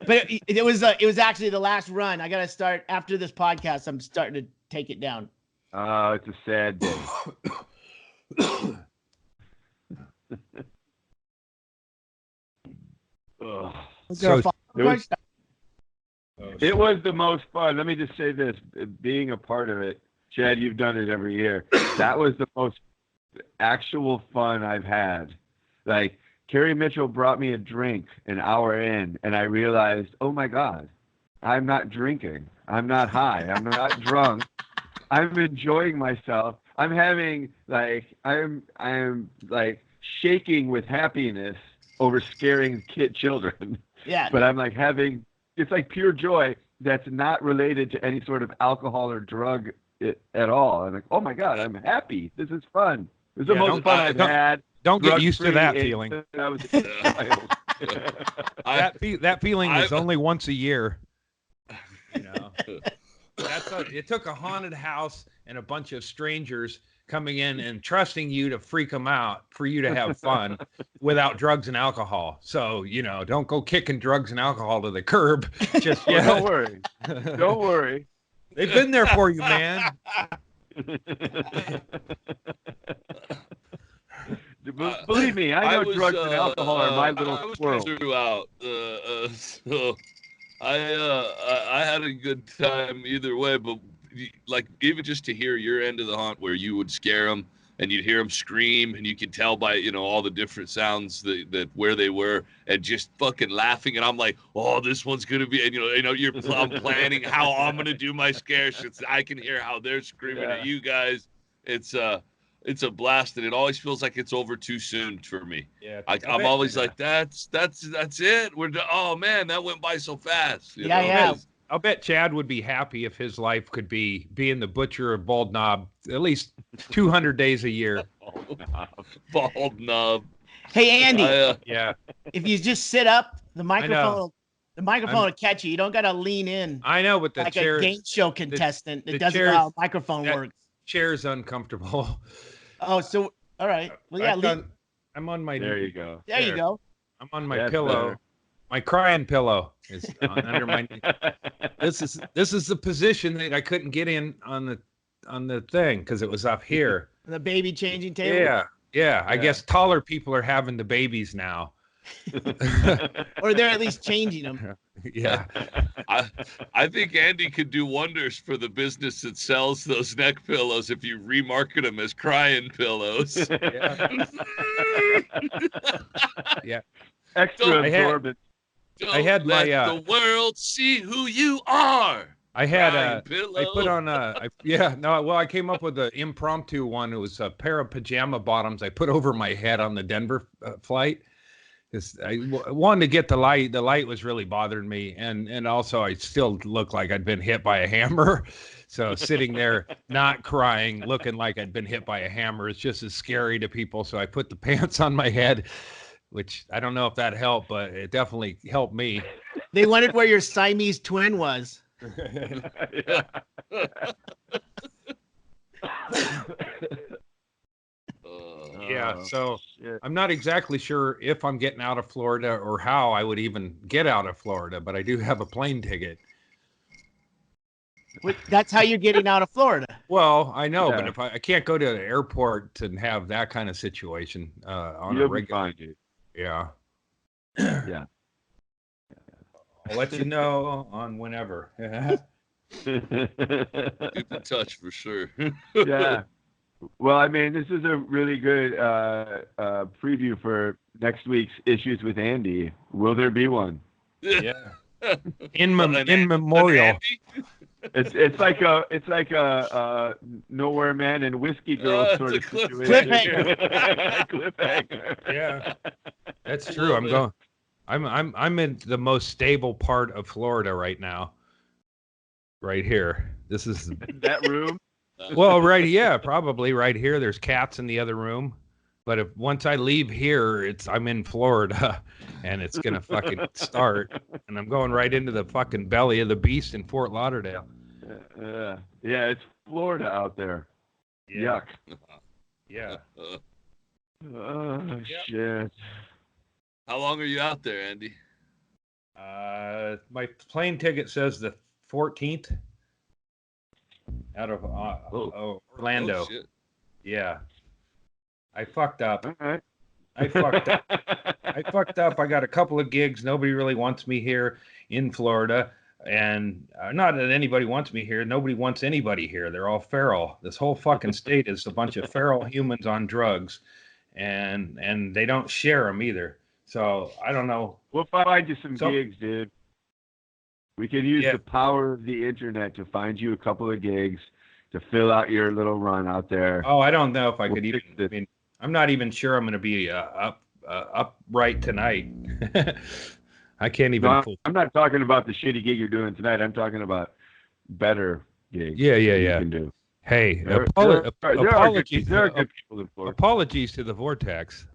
But it was actually the last run. I got to start after this podcast. I'm starting to take it down. Oh, it's a sad day. It was the most fun. Let me just say this: being a part of it, Chad, you've done it every year. That was the most actual fun I've had. Like, Carrie Mitchell brought me a drink an hour in, and I realized, oh my God, I'm not drinking. I'm not high. I'm not drunk. I'm enjoying myself. I'm having I'm like shaking with happiness over scaring children. Yeah. But I'm like it's like pure joy that's not related to any sort of alcohol or drug at all. I'm like, oh my God, I'm happy. This is fun. This is the most fun I've had. Don't get used to that feeling. I was a child. That feeling is only once a year. You know, it took a haunted house and a bunch of strangers coming in and trusting you to freak them out for you to have fun without drugs and alcohol. So, you know, don't go kicking drugs and alcohol to the curb just yet. Don't worry. Don't worry. They've been there for you, man. Believe me, I know drugs and alcohol are my little squirrel. Throughout, so I had a good time either way. But like, even just to hear your end of the haunt, where you would scare them and you'd hear them scream, and you could tell by all the different sounds that where they were, and just fucking laughing. And I'm like, oh, this one's gonna be, and I'm planning how I'm gonna do my scare shit. So I can hear how they're screaming at you guys. It's a blast, and it always feels like it's over too soon for me. Yeah, I'm always like, that's it. Oh man, that went by so fast. You know? Yeah. I'll bet Chad would be happy if his life could be being the butcher of Bald Knob at least 200 days a year. Bald Knob. Hey, Andy. Yeah. If you just sit up, the microphone The microphone will catch you. You don't got to lean in I know, but the like chair, a game show contestant that the doesn't know chairs- how a microphone that- works. chair's uncomfortable. Oh, so all right. Well, yeah. I'm on my. There you go. There you go. I'm on my That's pillow. better. My crying pillow is under my. This is the position that I couldn't get in on the thing because it was up here. The baby changing table. Yeah. I guess taller people are having the babies now. Or they're at least changing them. Yeah. I think Andy could do wonders for the business that sells those neck pillows if you remarket them as crying pillows. Yeah. Extra absorbent. I had let my, the world see who you are. I had Crying I put pillow. on I came up with an impromptu one. It was a pair of pajama bottoms I put over my head on the Denver flight. I wanted to get the light. The light was really bothering me, and also I still looked like I'd been hit by a hammer. So sitting there, not crying, looking like I'd been hit by a hammer is just as scary to people. So I put the pants on my head, which I don't know if that helped, but it definitely helped me. They wondered where your Siamese twin was. Yeah, so shit. I'm not exactly sure if I'm getting out of Florida or how I would even get out of Florida, but I do have a plane ticket. That's how you're getting out of Florida. Well, I know, but Yeah. if I can't go to the airport and have that kind of situation on You'll a be regular, fine, dude. yeah, Yeah. I'll let you know on whenever. Keep in touch for sure. Yeah. Well, I mean, this is a really good preview for next week's Issues with Andy. Will there be one? Yeah, in An memorial. Andy? It's like a Nowhere Man and Whiskey Girl It's sort a of cliffhanger. situation. Cliffhanger. Yeah, that's true. I'm in the most stable part of Florida right now. Right here. This is That room. well, probably right here. There's cats in the other room. But if once I leave here, I'm in Florida and it's gonna fucking start. And I'm going right into the fucking belly of the beast in Fort Lauderdale. Yeah, it's Florida out there. Yeah. Yuck. Yeah. Oh, Yep. shit. How long are you out there, Andy? My plane ticket says the 14th out of Orlando. Oh, shit. Yeah. I fucked up. All right. I fucked up. I got a couple of gigs. Nobody really wants me here in Florida. And not that anybody wants me here. Nobody wants anybody here. They're all feral. This whole fucking state is a bunch of feral humans on drugs. And they don't share them either. So I don't know. We'll find you some So- gigs, dude. We can use Yeah. the power of the internet to find you a couple of gigs to fill out your little run out there. Oh, I don't know if I We'll could even. fix it. I mean, I'm not even sure I'm going to be upright tonight. I can't even. No, I'm not talking about the shitty gig you're doing tonight. I'm talking about better gigs. Yeah. You can do. Hey, There are apologies. there are good people in Florida. Apologies to the Vortex.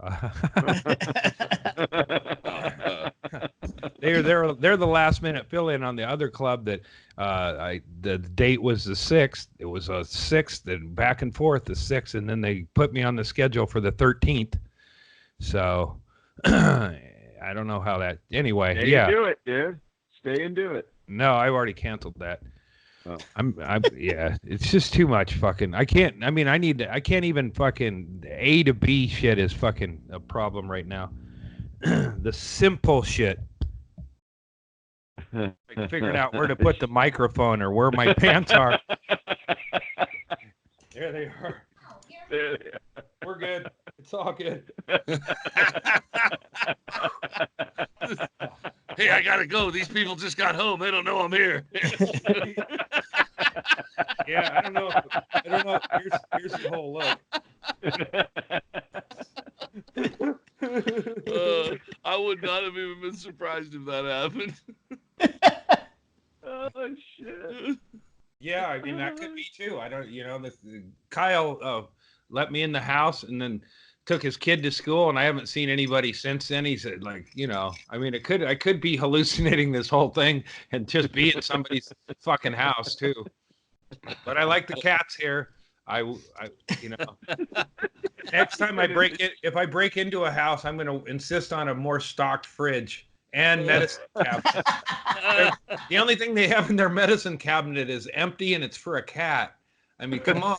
They're the last minute fill in on the other club that the date was the 6th. It was a 6th and back and forth the 6th, and then they put me on the schedule for the 13th. So I don't know how that. Anyway, Stay and do it, dude. Stay and do it. No, I've already canceled that. Oh. I'm yeah, it's just too much fucking. I can't even fucking A to B shit is fucking a problem right now. The simple shit. Like figuring out where to put the microphone or where my pants are. There they are. There they are. We're good. It's all good. Hey, I gotta go. These people just got home. They don't know I'm here. Yeah, I don't know. Here's the whole look. I would not have even been surprised if that happened. Oh shit. Yeah, I mean that could be too. I don't, Kyle let me in the house, and then took his kid to school, and I haven't seen anybody since then. He said, like, I mean, I could be hallucinating this whole thing and just be in somebody's fucking house too. But I like the cats here. Next time if I break into a house, I'm going to insist on a more stocked fridge and medicine cabinet. The only thing they have in their medicine cabinet is empty, and it's for a cat. I mean, come on.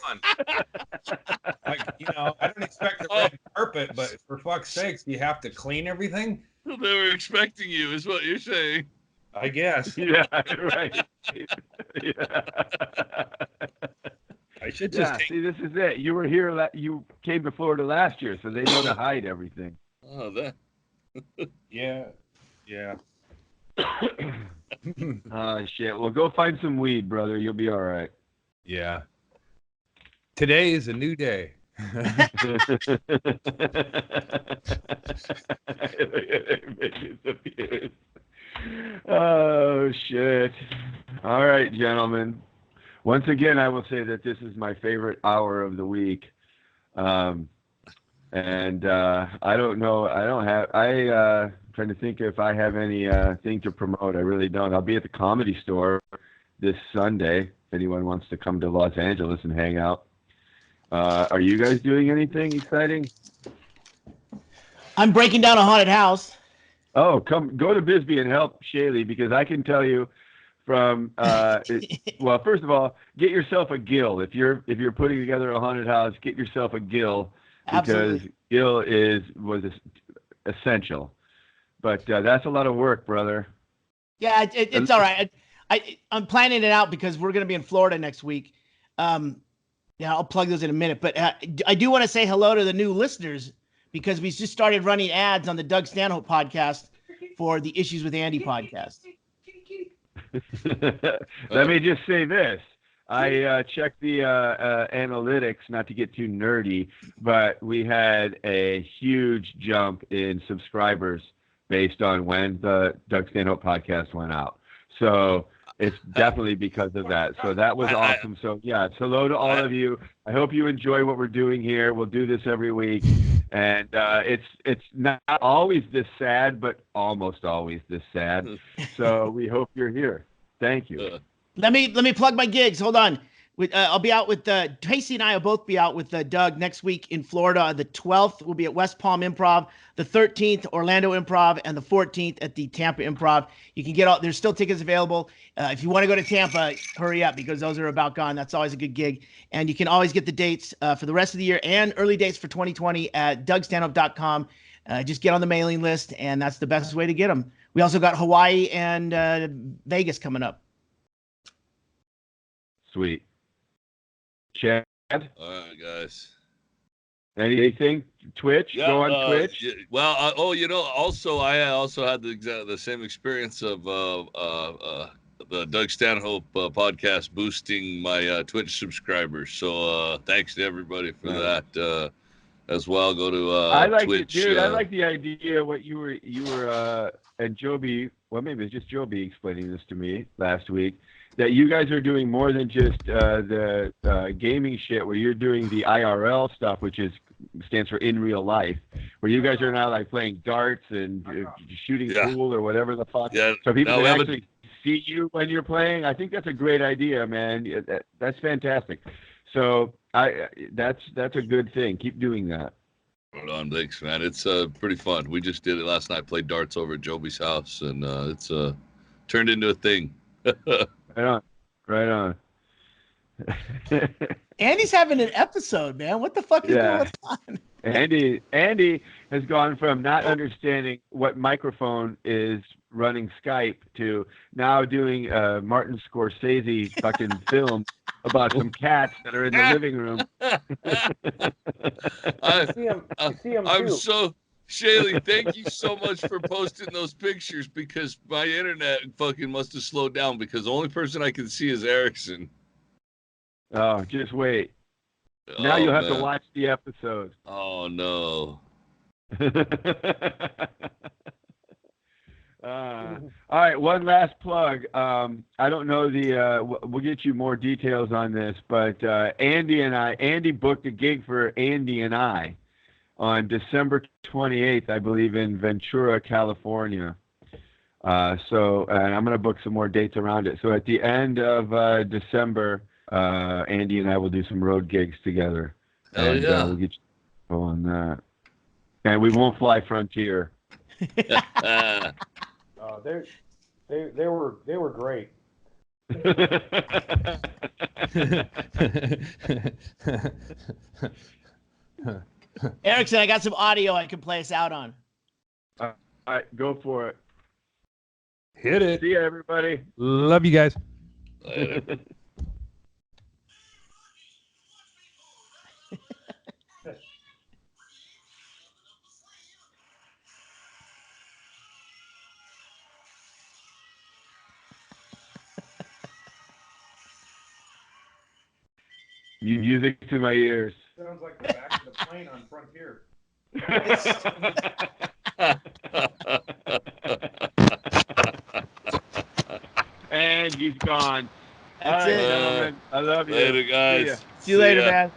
Like, I don't expect a red carpet, but for fuck's sakes, you have to clean everything? They were expecting you, is what you're saying. I guess. Yeah, right. Yeah. I should just see, this is it. You were here. You came to Florida last year, so they know to hide everything. Oh, that. Yeah. Oh, shit. Well, go find some weed, brother. You'll be all right. Yeah. Today is a new day. Oh, shit. All right, gentlemen. Once again, I will say that this is my favorite hour of the week. And I don't know. I'm trying to think if I have any thing to promote. I really don't. I'll be at the Comedy Store this Sunday if anyone wants to come to Los Angeles and hang out. Are you guys doing anything exciting? I'm breaking down a haunted house. Oh, go to Bisbee and help Shaylee, because I can tell you from well, first of all, get yourself a gill. If you're putting together a haunted house, get yourself a gill, because Absolutely. gill was essential. But that's a lot of work, brother. Yeah, it's all right. I'm planning it out because we're going to be in Florida next week. Yeah, I'll plug those in a minute. But I do want to say hello to the new listeners, because we just started running ads on the Doug Stanhope podcast for the Issues with Andy podcast. Let me just say this. I checked the analytics, not to get too nerdy, but we had a huge jump in subscribers based on when the Doug Stanhope podcast went out. So it's definitely because of that. So that was awesome. So yeah, it's hello to all of you. I hope you enjoy what we're doing here. We'll do this every week. And it's not always this sad, but almost always this sad. So we hope you're here. Thank you. Let me plug my gigs. Hold on. I'll be out with Tracy and I will both be out with Doug next week in Florida. The 12th we'll be at West Palm Improv, the 13th Orlando Improv, and the 14th at the Tampa Improv. You can get there's still tickets available. If you want to go to Tampa, hurry up, because those are about gone. That's always a good gig. And you can always get the dates for the rest of the year and early dates for 2020 at dougstanhope.com. Just get on the mailing list, and that's the best way to get them. We also got Hawaii and Vegas coming up. Sweet. Chad? All right, guys. Anything? Twitch? Yeah, go on Twitch? Yeah, well, also I also had the same experience of the Doug Stanhope podcast boosting my Twitch subscribers. So thanks to everybody for that as well. Go to I like Twitch. Dude, I like the idea what you were and Joby. Well, maybe it's just Joby explaining this to me last week, that you guys are doing more than just the gaming shit, where you're doing the IRL stuff, which stands for in real life, where you guys are now like playing darts and shooting pool or whatever the fuck. Yeah. So people can actually see you when you're playing. I think that's a great idea, man. That's fantastic. So that's a good thing. Keep doing that. Hold on, thanks, man. It's pretty fun. We just did it last night. Played darts over at Joby's house, and it's turned into a thing. Right on. Andy's having an episode, man. What the fuck is going on? Andy has gone from not understanding what microphone is running Skype to now doing Martin Scorsese fucking film about some cats that are in the living room. I'm so Shaylee, thank you so much for posting those pictures, because my internet fucking must have slowed down, because the only person I can see is Erickson. Oh, just wait. Now you'll have to watch the episode. Oh, no. All right, one last plug. I don't know we'll get you more details on this, but Andy booked a gig for Andy and I on December 28th, I believe, in Ventura, California. So I'm going to book some more dates around it. So at the end of December, Andy and I will do some road gigs together. Hell and yeah. we'll get you on that. And we won't fly Frontier. They were great. Erickson, I got some audio I can play us out on. All right, go for it. Hit it. See ya, everybody. Love you guys. Later. Music to my ears. Sounds like the back of the plane on Frontier. And he's gone. That's All right, it. gentlemen. I love you. Later, See ya. guys. See you later, ya. man.